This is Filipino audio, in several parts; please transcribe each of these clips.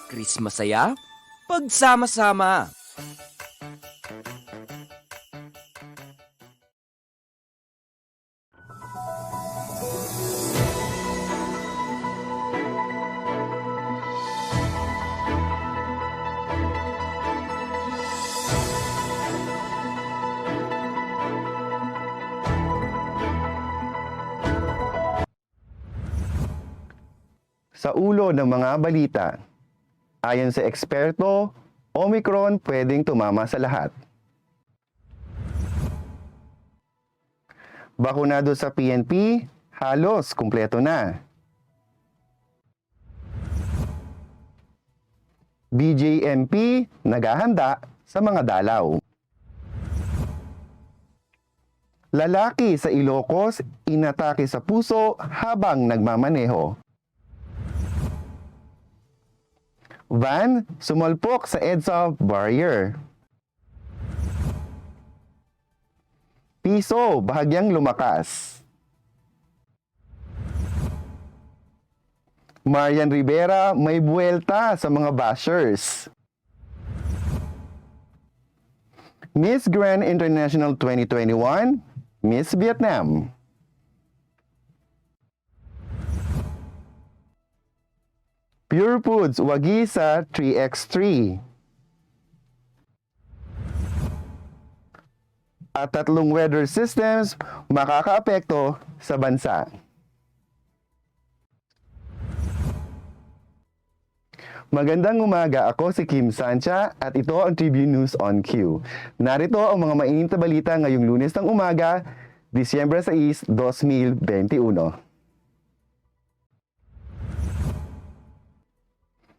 Chris Masaya, pagsama-sama. Sa ulo ng mga balita, ayon sa eksperto, Omicron pwedeng tumama sa lahat. Bakunado sa PNP, halos kumpleto na. BJMP naghahanda sa mga dalaw. Lalaki sa Ilocos inatake sa puso habang nagmamaneho. Van sumalpok sa EDSA barrier. Piso bahagyang lumakas. Marian Rivera may buwelta sa mga bashers. Miss Grand International 2021, Miss Vietnam. Pure Foods wagi sa 3x3. At 3 weather systems makakaapekto sa bansa. Magandang umaga, ako si Kim Sancha at ito ang Tribune News on Q. Narito ang mga mainit na balita ngayong Lunes ng umaga, Disyembre 6, 2021.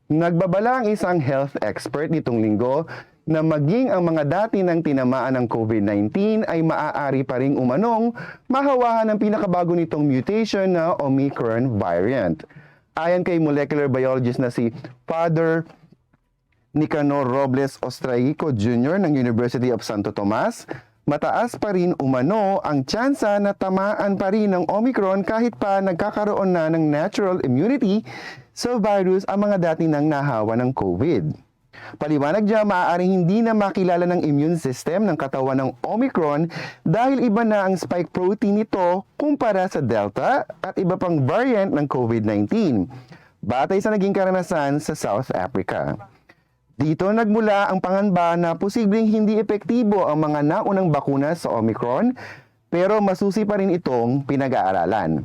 Nagbabala ang isang health expert nitong linggo na maging ang mga dati nang tinamaan ng COVID-19 ay maaari pa ring umanong mahawahan ng pinakabago nitong mutation na Omicron variant. Ayon kay molecular biologist na si Father Nicanor Robles Ostraico Jr. ng University of Santo Tomas, mataas pa rin umano ang tsansa na tamaan pa rin ng Omicron kahit pa nagkakaroon na ng natural immunity sa virus ang mga dati nang nahawa ng COVID. Paliwanag niya, maaaring hindi na makilala ng immune system ng katawan ng Omicron dahil iba na ang spike protein nito kumpara sa Delta at iba pang variant ng COVID-19, batay sa naging karanasan sa South Africa. Dito nagmula ang pangamba na posibleng hindi epektibo ang mga naunang bakuna sa Omicron, pero masusi pa rin itong pinag-aaralan.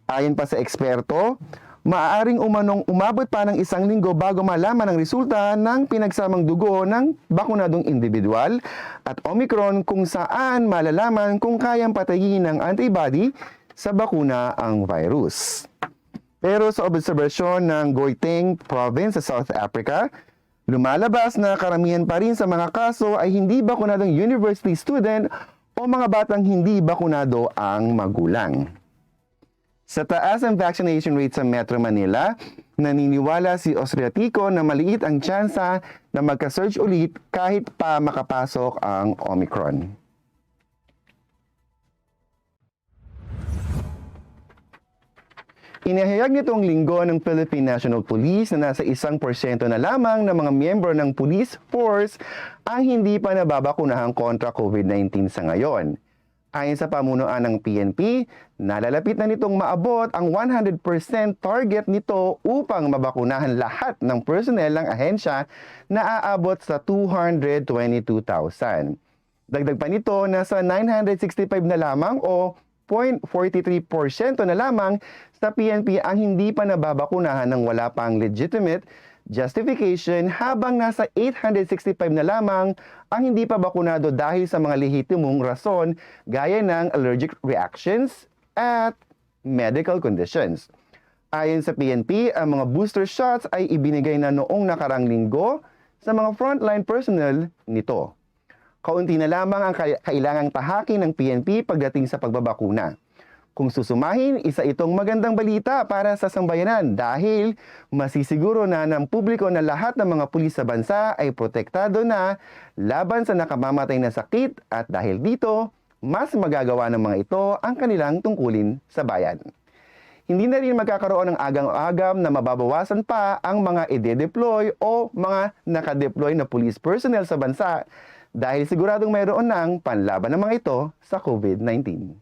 Ayon pa sa eksperto, maaaring umabot pa ng 1 linggo bago malaman ang resulta ng pinagsamang dugo ng bakunadong individual at Omicron kung saan malalaman kung kayang patayin ng antibody sa bakuna ang virus. Pero sa obserbasyon ng Gauteng Province sa South Africa, lumalabas na karamihan pa rin sa mga kaso ay hindi bakunadong university student o mga batang hindi bakunado ang magulang. Sa taas ang vaccination rate sa Metro Manila, naniniwala si Ostriatico na maliit ang tsansa na magka-surge ulit kahit pa makapasok ang Omicron. Inihayag nitong linggo ng Philippine National Police na nasa 1% na lamang ng mga miyembro ng police force ang hindi pa nababakunahan kontra COVID-19 sa ngayon. Ayon sa pamunuan ng PNP, nalalapit na nitong maabot ang 100% target nito upang mabakunahan lahat ng personnel ng ahensya na aabot sa 222,000. Dagdag pa nito, nasa 965 na lamang o 0.43% na lamang sa PNP ang hindi pa nababakunahan ng wala pang legitimate justification, habang nasa 865 na lamang ang hindi pa bakunado dahil sa mga lehitimong rason gaya ng allergic reactions at medical conditions. Ayon sa PNP, ang mga booster shots ay ibinigay na noong nakarang linggo sa mga frontline personnel nito. Kaunti na lamang ang kailangang tahakin ng PNP pagdating sa pagbabakuna. Kung susumahin, isa itong magandang balita para sa sambayanan dahil masisiguro na ng publiko na lahat ng mga pulis sa bansa ay protektado na laban sa nakamamatay na sakit at dahil dito, mas magagawa ng mga ito ang kanilang tungkulin sa bayan. Hindi na rin magkakaroon ng agang-agam na mababawasan pa ang mga ide-deploy o mga nakadeploy na police personnel sa bansa dahil siguradong mayroon ng panlaban ng mga ito sa COVID-19.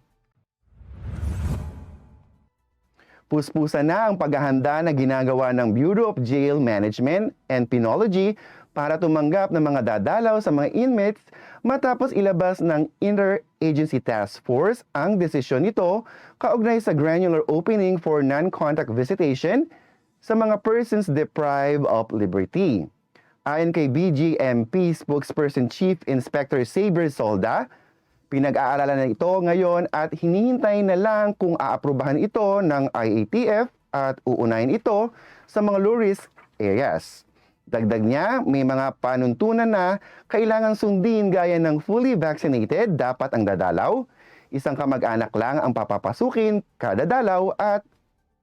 Puspusan na ang paghahanda na ginagawa ng Bureau of Jail Management and Penology para tumanggap ng mga dadalaw sa mga inmates matapos ilabas ng Interagency Task Force ang desisyon nito kaugnay sa granular opening for non-contact visitation sa mga persons deprived of liberty. Ayon kay BJMP spokesperson Chief Inspector Saber Solda, pinag-aaralan na ito ngayon at hinihintay na lang kung aaprubahan ito ng IATF at uunahin ito sa mga low-risk areas. Dagdag niya, may mga panuntunan na kailangang sundin gaya ng fully vaccinated dapat ang dadalaw, isang kamag-anak lang ang papapasukin kada dalaw at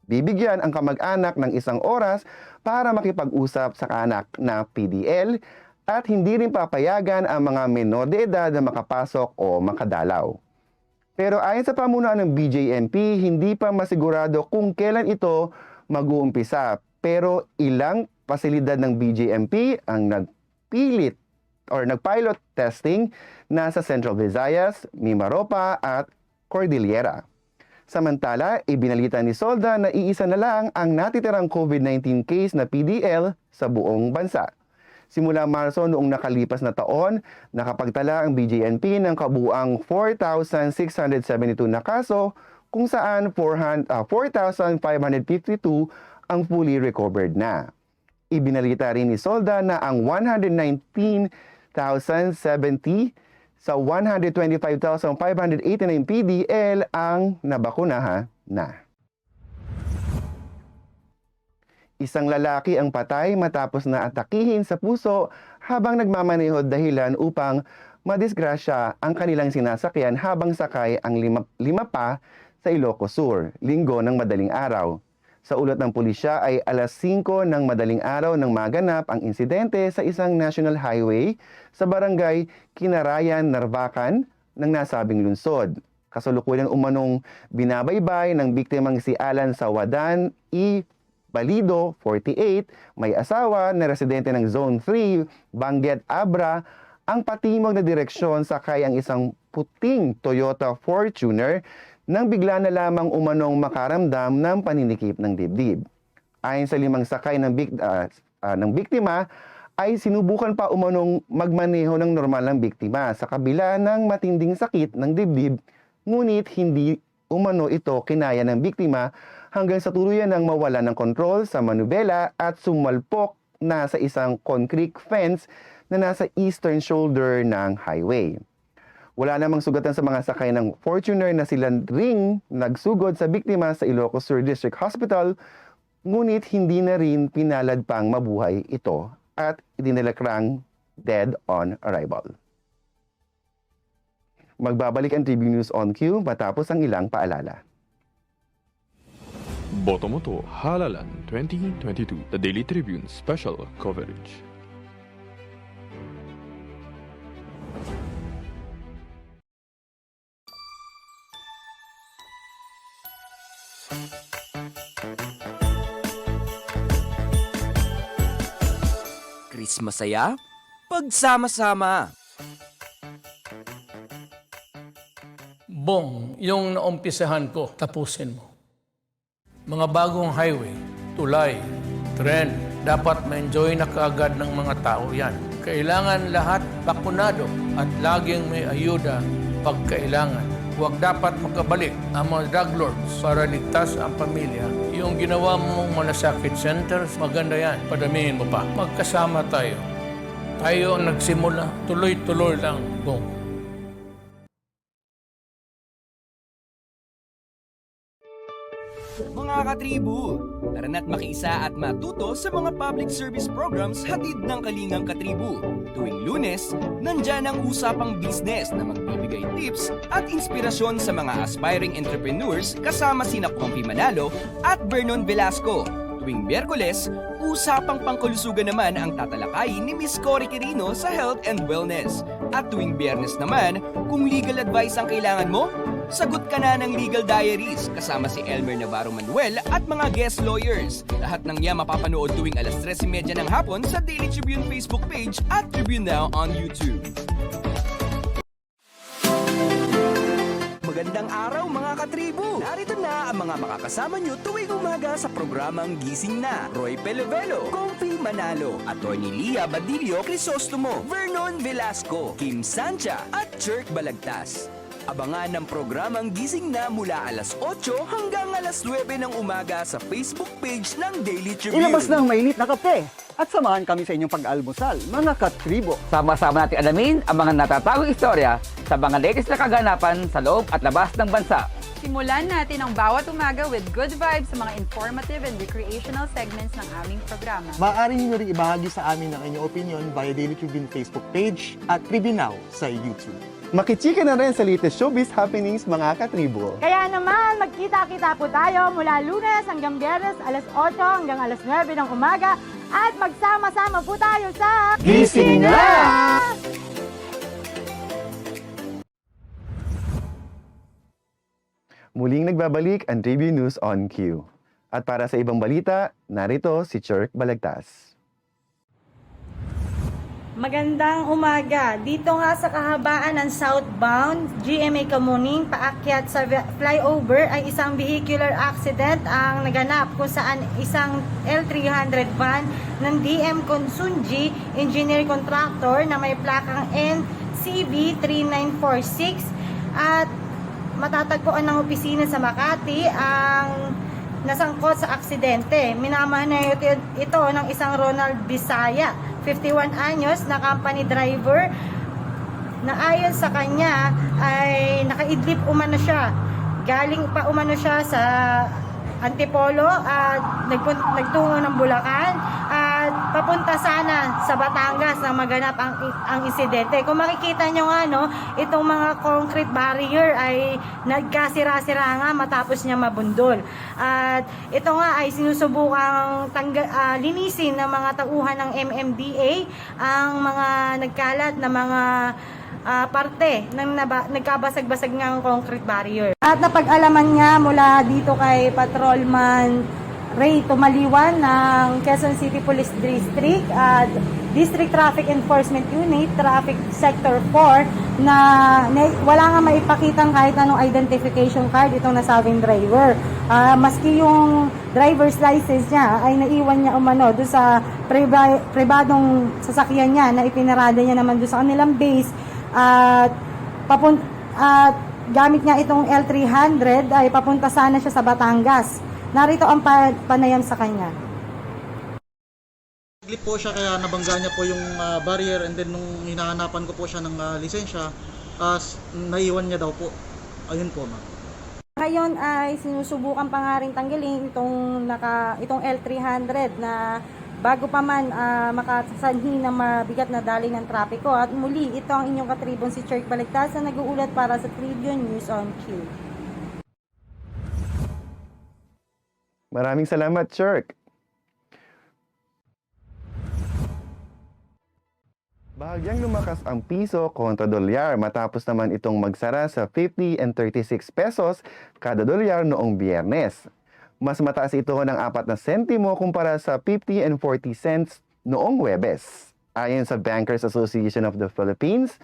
bibigyan ang kamag-anak ng isang oras para makipag-usap sa kaanak na PDL at hindi rin papayagan ang mga menor de edad na makapasok o makadalaw. Pero ayon sa pamunuan ng BJMP, hindi pa masigurado kung kailan ito mag-uumpisa. Pero ilang pasilidad ng BJMP ang nagpilit or nagpilot testing na sa Central Visayas, Mimaropa at Cordillera. Samantala, ibinalita ni Solda na iisa na lang ang natitirang COVID-19 case na PDL sa buong bansa. Simula Marso noong nakalipas na taon, nakapagtala ang BJNP ng kabuang 4,672 na kaso kung saan 4,552 ang fully recovered na. Ibinalita rin ni Solda na ang 119,070 sa 125,589 PDL ang nabakunahan na. Isang lalaki ang patay matapos na atakihin sa puso habang nagmamaneho dahilan upang madisgrasya ang kanilang sinasakyan habang sakay ang lima pa sa Ilocos Sur, Linggo ng madaling araw. Sa ulat ng pulisya ay alas 5 ng madaling araw nang maganap ang insidente sa isang national highway sa barangay Kinarayan, Narvacan ng nasabing lungsod. Kasalukuyan umanong binabaybay ng biktimang si Alan Sawadan E. Balido, 48, may asawa na residente ng Zone 3, Banguet, Abra, ang patimog na direksyon sakay ang isang puting Toyota Fortuner nang bigla na lamang umanong makaramdam ng paninikip ng dibdib. Ayon sa limang sakay ng biktima, ay sinubukan pa umanong magmaneho ng normal ng biktima sa kabila ng matinding sakit ng dibdib, ngunit hindi umano ito kinaya ng biktima hanggang sa tuluyan ng mawala ng kontrol sa manubela at sumalpok na sa isang concrete fence na nasa eastern shoulder ng highway. Wala namang sugatan sa mga sakay ng Fortuner na sila ring nagsugod sa biktima sa Ilocos Sur District Hospital, ngunit hindi na rin pinalad pang mabuhay ito at idinalakrang dead on arrival. Magbabalik ang Tribune News on Cue matapos ang ilang paalala. Botomoto Halalan 2022, the Daily Tribune special coverage. Chris Masaya, pagsama-sama. Bong, yung naumpisahan ko, tapusin mo. Mga bagong highway, tulay, tren, dapat ma-enjoy na kaagad ng mga tao yan. Kailangan lahat bakunado at laging may ayuda pag kailangan. Huwag dapat makabalik ang mga drug lords para ligtas ang pamilya. Yung ginawa mong malasakit centers, maganda yan. Padamihin mo pa. Magkasama tayo. Tayo ang nagsimula, tuloy-tuloy lang. Bong. Mga katribu, tara na't makiisa at matuto sa mga public service programs hatid ng Kalingang Katribu. Tuwing Lunes, nandyan ang usapang business na magbibigay tips at inspirasyon sa mga aspiring entrepreneurs kasama sina Compy Manalo at Vernon Velasco. tuwing Miyerkules, usapang pangkalusugan naman ang tatalakayin ni Miss Cory Quirino sa Health and Wellness. At tuwing Biyernes naman, kung legal advice ang kailangan mo, sagot ka na ng Legal Diaries kasama si Elmer Navarro Manuel at mga guest lawyers. Lahat ng niya mapapanood tuwing alas 3:30 ng hapon sa Daily Tribune Facebook page at Tribune Now on YouTube. Magandang araw mga katribo! Narito na ang mga makakasama nyo tuwing umaga sa programang Gising Na. Roy Pelevelo, Comfy Manalo, Atty. Lia Badillo Crisostomo, Vernon Velasco, Kim Sancha at Jerk Balagtas. Abangan ang programang Gising Na mula alas 8 hanggang alas 9 ng umaga sa Facebook page ng Daily Tribune. Ilabas na ang mainit na kape at samahan kami sa inyong pag-almusal, mga katribo. Sama-sama natin alamin ang mga natatagong istorya sa mga latest na kaganapan sa loob at labas ng bansa. Simulan natin ang bawat umaga with good vibes sa mga informative and recreational segments ng aming programa. Maaari niyo rin ibahagi sa amin ang inyong opinion via Daily Tribune Facebook page at Tribune Now sa YouTube. Makichika na rin sa latest showbiz happenings, mga katribo. Kaya naman, magkita-kita po tayo mula Lunes hanggang Biyernes, alas 8 hanggang alas 9 ng umaga at magsama-sama po tayo sa Gising Na! Muling nagbabalik ang Tribune News on Cue. At para sa ibang balita, narito si Jerk Balagtas. Magandang umaga. Dito nga sa kahabaan ng southbound GMA Kamuning paakyat sa flyover ay isang vehicular accident ang naganap kung saan isang L300 van ng DM Consunji Engineer Contractor na may plakang NCV 3946 at matatagpuan ng opisina sa Makati ang nasangkot sa aksidente. Minamaneho ito ng isang Ronald Bisaya, 51 anyos na company driver na ayon sa kanya ay nakaidlip umano siya. Galing pa umano siya sa Antipolo at nagtungo ng Bulacan at papunta sana sa Batangas na maganap ang insidente. Kung makikita nyo nga, no, itong mga concrete barrier ay nagkasira-sira nga matapos niya mabundol. At ito nga ay sinusubukang linisin ng mga tauhan ng MMDA ang mga nagkalat na mga parte ng nagkabasag-basag ng concrete barrier. At napag-alaman nga mula dito kay Patrolman Ray Tumaliwan ng Quezon City Police District at District Traffic Enforcement Unit, Traffic Sector 4 na wala nga maipakitang kahit anong identification card itong nasabing driver. Maski yung driver's license niya ay naiwan niya umano doon sa pribadong sasakyan niya na ipinarada niya naman doon sa kanilang base at gamit niya itong L300 ay papunta sana siya sa Batangas. Narito ang panayam sa kanya. Nag-slip po siya kaya nabangga niya po yung barrier and then nung hinahanapan ko po siya ng lisensya, naiwan niya daw po. Ayun po, ma'am. Ngayon ay sinusubukan pa nga rin tanggalin itong L300 na bago pa man makasanhi ng mabigat na daloy ng trapiko. At muli, ito ang inyong katribong si Jerk Balagtas na nag-uulat para sa Tribune News on Cue. Maraming salamat, Jerk. Bahagyang lumakas ang piso kontra dolyar matapos naman itong magsara sa 50 and 36 pesos kada dolyar noong Biyernes. Mas mataas ito ng 4 na sentimo kumpara sa 50 and 40 cents noong Huwebes. Ayon sa Bankers Association of the Philippines,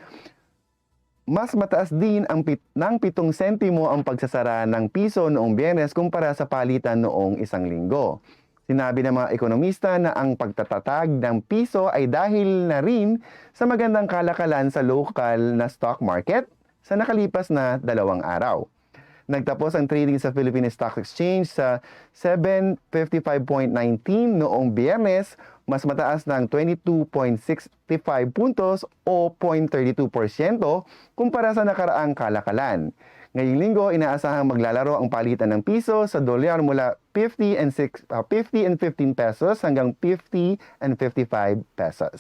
mas mataas din ng 7 sentimo ang pagsasara ng piso noong Biyernes kumpara sa palitan noong isang linggo. Sinabi ng mga ekonomista na ang pagtatatag ng piso ay dahil na rin sa magandang kalakalan sa local na stock market sa nakalipas na 2 araw. Nagtapos ang trading sa Philippine Stock Exchange sa 755.19 noong Biyernes, mas mataas ng 22.65 puntos o 0.32% kumpara sa nakaraang kalakalan. Ngayong linggo, inaasahang maglalaro ang palitan ng piso sa dolyar mula 50 and 15 pesos hanggang 50 and 55 pesos.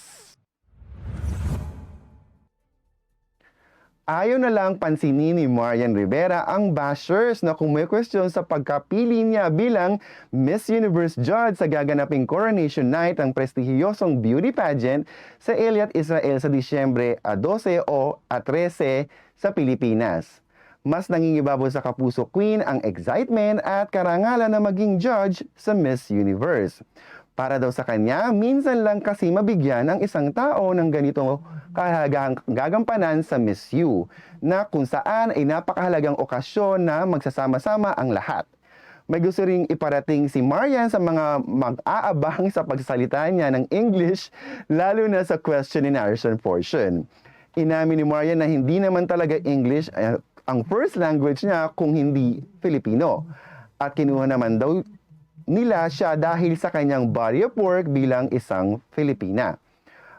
Ayaw na lang pansinin ni Marian Rivera ang bashers na kumwekwestiyon sa pagkapili niya bilang Miss Universe judge sa gaganaping Coronation Night ng prestihiyosong beauty pageant sa Elliot Israel sa Disyembre 12 o 13 sa Pilipinas. Mas nangingibabaw sa kapuso queen ang excitement at karangalan na maging judge sa Miss Universe. Para daw sa kanya, minsan lang kasi mabigyan ang isang tao ng ganito kahalagang gagampanan sa Miss U, na kung saan ay napakahalagang okasyon na magsasama-sama ang lahat. May gusto ring iparating si Marian sa mga mag-aabang sa pagsasalita niya ng English, lalo na sa question and answer portion. Inamin ni Marian na hindi naman talaga English ang first language niya kung hindi Filipino. At kinuha naman daw nila siya dahil sa kanyang body of work bilang isang Filipina.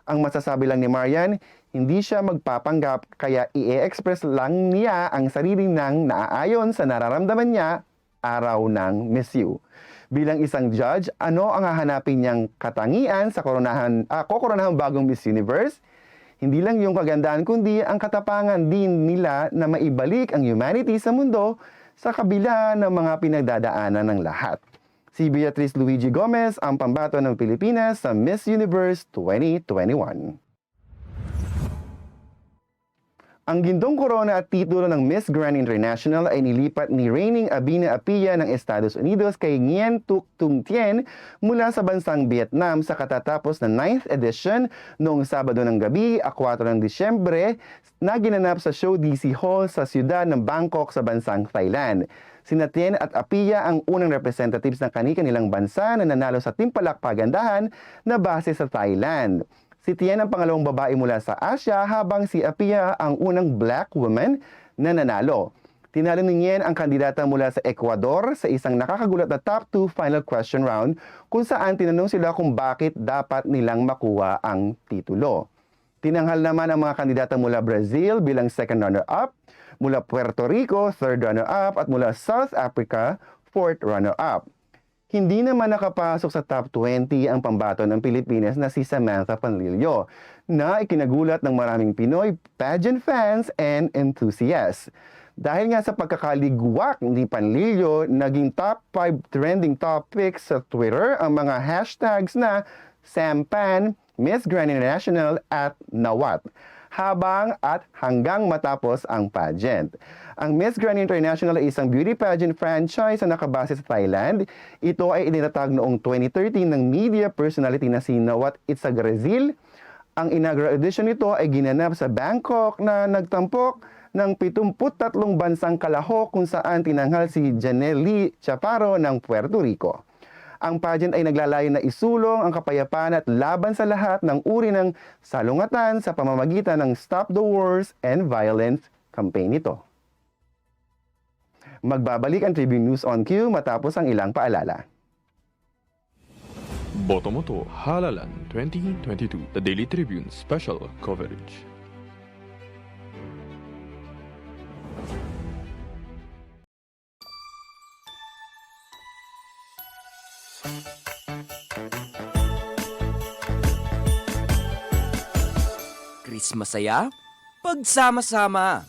Ang masasabi lang ni Marian, hindi siya magpapanggap kaya i-express lang niya ang sarili nang naaayon sa nararamdaman niya araw ng Miss U. Bilang isang judge, ano ang hahanapin niyang katangian sa kokoronahang bagong Miss Universe? Hindi lang yung kagandahan kundi ang katapangan din nila na maibalik ang humanity sa mundo sa kabila ng mga pinagdadaanan ng lahat. Si Beatrice Luigi Gomez ang pambato ng Pilipinas sa Miss Universe 2021. Ang gintong korona at titulo ng Miss Grand International ay nilipat ni Reigning Abina Apia ng Estados Unidos kay Nguyen Tuc Tung Tien mula sa bansang Vietnam sa katatapos na 9th edition noong Sabado ng gabi, 4 ng Disyembre, na ginanap sa Show DC Hall sa siyudad ng Bangkok sa bansang Thailand. Sina Tien at Apia ang unang representatives ng kanilang bansa na nanalo sa timpalak pagandahan na base sa Thailand. Si Tien ang pangalawang babae mula sa Asia habang si Apia ang unang black woman na nanalo. Tinalo ni Nguyen ang kandidata mula sa Ecuador sa isang nakakagulat na top 2 final question round kung saan tinanong sila kung bakit dapat nilang makuha ang titulo. Tinanghal naman ang mga kandidata mula Brazil bilang second runner-up, mula Puerto Rico, third runner-up, at mula South Africa, fourth runner-up. Hindi naman nakapasok sa top 20 ang pambato ng Pilipinas na si Samantha Panlilio, na ikinagulat ng maraming Pinoy pageant fans and enthusiasts. Dahil nga sa pagkakaligwak ni Panlilio, naging top 5 trending topics sa Twitter ang mga hashtags na Sampan, Miss Grand International at Nawat, hanggang matapos ang pageant. Ang Miss Grand International ay isang beauty pageant franchise na nakabase sa Thailand. Ito ay initatag noong 2013 ng media personality na si Nawat Itzagrazil. Ang inaugural edition nito ay ginanap sa Bangkok na nagtampok ng 73 bansang kalahok kung saan tinanghal si Janelle Lee Chaparro ng Puerto Rico. Ang pageant ay naglalayon na isulong ang kapayapaan at laban sa lahat ng uri ng salungatan sa pamamagitan ng Stop the Wars and Violence campaign nito. Magbabalik ang Tribune News on Cue matapos ang ilang paalala. Botomoto Halalan 2022, the Daily Tribune special coverage. Chris masaya, pagsama-sama.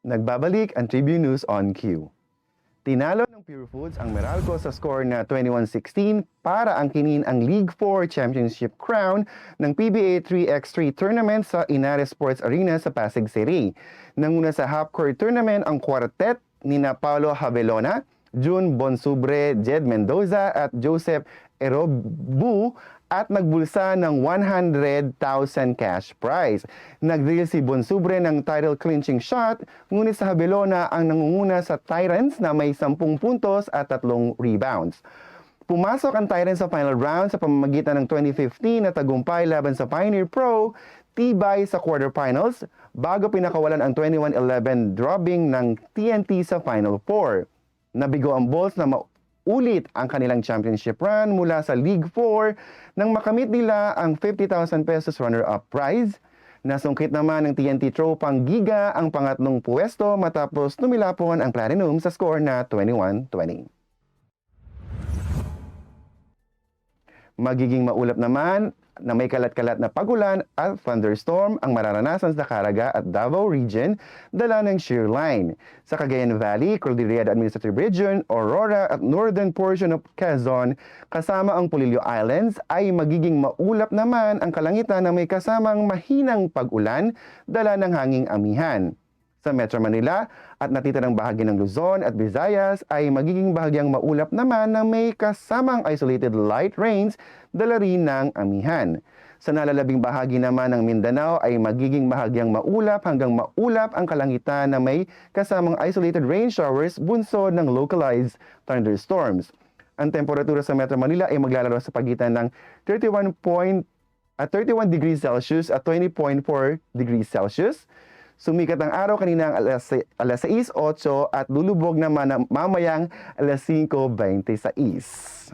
Nagbabalik ang Tribune News on Cue. Tinalo ng Pure Foods ang Meralco sa score na 21-16 para angkinin ang League 4 Championship crown ng PBA 3x3 tournament sa Inares Sports Arena sa Pasig City. Nanguna sa half-court tournament ang quartet ni Paulo Havelona, June Bonsubre, Jed Mendoza at Joseph Erobu at nagbulsa ng 100,000 cash prize. Nag-deal si Bonsubre ng title clinching shot, ngunit sa Havelona ang nangunguna sa Tyrants na may 10 puntos at 3 rebounds. Pumasok ang Tyrants sa final round sa pamamagitan ng 2015 na tagumpay laban sa Pioneer Pro, tibay sa quarterfinals bago pinakawalan ang 21-11 dropping ng TNT sa Final Four. Nabigo ang Bulls na ulit ang kanilang championship run mula sa League 4 nang makamit nila ang 50,000 pesos runner-up prize. Nasungkit naman ng TNT Tropang Giga ang pangatlong puwesto matapos tumilapon ang Platinum sa score na 21-20. Magiging maulap naman na may kalat-kalat na pagulan at thunderstorm ang mararanasan sa Caraga at Davao Region dala ng shear line. Sa Cagayan Valley, Cordillera Administrative Region, Aurora at northern portion of Quezon kasama ang Polillo Islands ay magiging maulap naman ang kalangitan na may kasamang mahinang pag-ulan dala ng hanging amihan. Sa Metro Manila at natitirang bahagi ng Luzon at Visayas ay magiging bahagyang maulap naman na may kasamang isolated light rains dala rin ng amihan. Sa nalalabing bahagi naman ng Mindanao ay magiging bahagyang maulap hanggang maulap ang kalangitan na may kasamang isolated rain showers bunsod ng localized thunderstorms. Ang temperatura sa Metro Manila ay maglalaro sa pagitan ng 31 degrees Celsius at 20.4 degrees Celsius. Sumikat ang araw kaninang alas 6:08 at lulubog naman mamayang alas 5:26.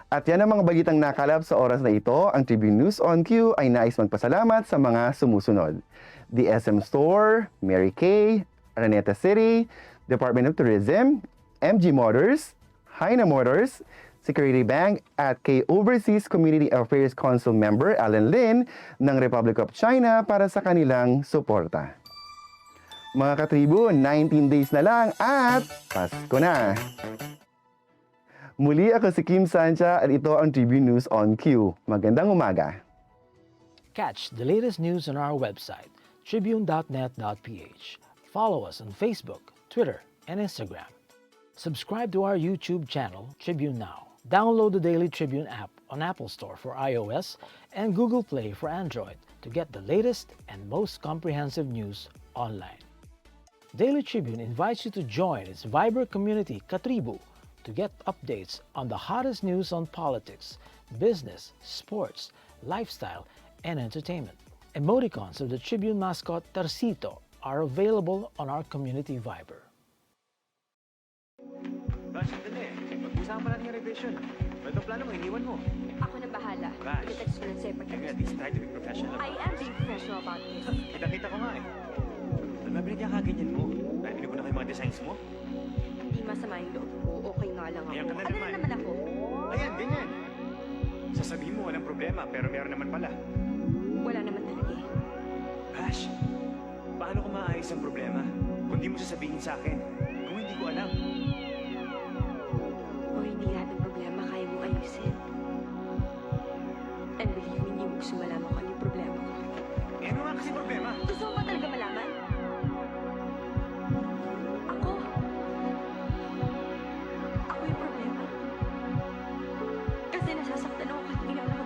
At yan ang mga balitang nakalap sa oras na ito. Ang Tribune News on Q ay nais magpasalamat sa mga sumusunod. The SM Store, Mary Kay, Araneta City, Department of Tourism, MG Motors, Haina Motors, Security Bank at kay Overseas Community Affairs Council member Alan Lin ng Republic of China para sa kanilang suporta. Mga katribo, 19 days na lang at Pasko na! Muli ako si Kim Sancha at ito ang Tribune News on Q. Magandang umaga! Catch the latest news on our website, tribune.net.ph. Follow us on Facebook, Twitter, and Instagram. Subscribe to our YouTube channel, Tribune Now. Download the Daily Tribune app on Apple Store for iOS and Google Play for Android to get the latest and most comprehensive news online. Daily Tribune invites you to join its vibrant community, Katribu, to get updates on the hottest news on politics, business, sports, lifestyle, and entertainment. Emoticons of the Tribune mascot Tarsito are available on our community Viber. Mag-usapan pa natin yung revision. Itong plano mo, iniwan mo. Ako na bahala. Bash. Itetext ko lang sa'yo pag At least try to be professional. I am being professional about this. Kita-kita ko nga eh. Ano ba pinagkakaganyan mo? Nabili ko na kayo mga designs mo? Hindi masama yung loob ko. Okay nga lang ako. Ayan ka na Ano naman. na naman ako? Ayan, ganyan. Sasabihin mo walang problema, pero meron naman pala. Wala naman talaga eh. Bash, paano ko maayos ang problema? Kung di mo sasabihin sa akin, kung hindi ko alam. O hindi lahat ng problema kaya mong ayusin. And believe me, hindi mo gusto malaman kung ano yung problema ko. Eh, ano nga kasi problema? Gusto mo ba talaga malaman? Ako? Ako yung problema. Kasi nasasaktan ako kahit ilan ako